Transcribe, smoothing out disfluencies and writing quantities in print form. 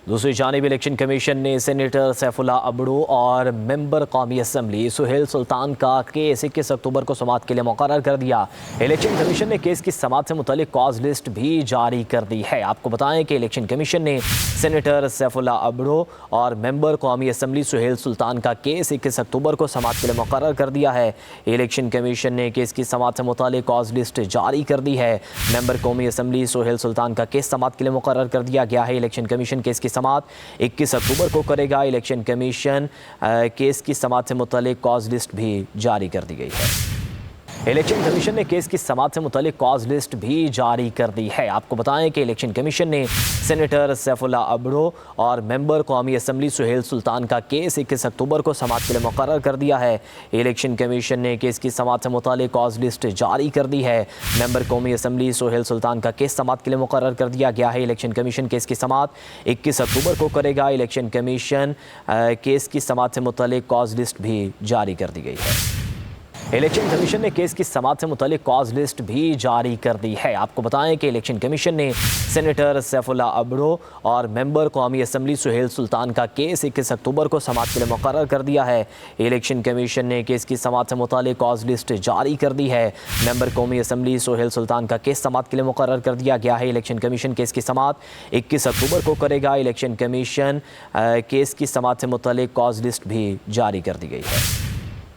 दूसरी जानिब election commission ने सेनेटर सैफुल्लाह अबड़ू और मेंबर कौमी असम्बली सुहेल सुल्तान का केस 21 अक्टूबर को समाअत के लिए मुकर्रर कर दिया। इलेक्शन कमीशन ने केस की समाअत से मुतालिक कॉज लिस्ट भी जारी कर दी है। आपको बताएं कि इलेक्शन कमीशन ने सेनेटर सैफुल्लाह अबड़ू और मेंबर कौमी असम्बली सुहेल सुल्तान का केस 21 अक्टूबर को समाअत के लिए मुकर्रर कर दिया है। इलेक्शन कमीशन ने केस की समाअत से मुतालिक कॉज लिस्ट जारी कर दी है। मेंबर कौमी असम्बली सुहेल सुल्तान का केस समाअत के लिए मुकर्रर कर दिया गया है। इलेक्शन कमीशन केस की समाअत 21 अक्टूबर को करेगा। इलेक्शन कमीशन केस की समाअत से मुतालिक कॉज लिस्ट भी जारी कर दी गई है। इलेक्शन कमीशन ने केस की समाअत से मुतालिक कॉज लिस्ट भी जारी कर दी है। आपको बताएं कि इलेक्शन कमीशन ने सेनेटर सैफुल्लाह अबड़ू और मेंबर कौमी असम्बली सुहेल सुल्तान का केस 21 अक्टूबर को समाअत के लिए मुकर्रर कर दिया है। इलेक्शन कमीशन ने केस की समाअत से मुतालिक कॉज लिस्ट जारी कर दी है। मेंबर कौमी असम्बली सुहेल सुल्तान का केस समाअत के लिए मुकर्रर कर दिया गया है। इलेक्शन कमीशन केस की समाअत 21 अक्टूबर को करेगा। इलेक्शन कमीशन केस की समाअत से मुतालिक कॉज लिस्ट भी जारी कर दी गई है। इलेक्शन कमीशन ने केस की समाअत से मुतालिक कॉज लिस्ट भी जारी कर दी है। आपको बताएं कि इलेक्शन कमीशन ने सेनेटर सैफुल्लाह अबड़ू और मेंबर कौमी असम्बली सुहेल सुल्तान का केस 21 अक्टूबर को समाअत के लिए मुकर्रर कर दिया है। इलेक्शन कमीशन ने केस की समाअत से मुतालिक कॉज लिस्ट जारी कर दी है। मेंबर कौमी असम्बली सुहेल सुल्तान का केस समाअत के लिए मुकर्रर कर दिया गया है। इलेक्शन कमीशन केस की समाअत 21 अक्टूबर को करेगा। इलेक्शन कमीशन केस की समाअत से मुतालिक कॉज लिस्ट भी जारी कर दी गई है।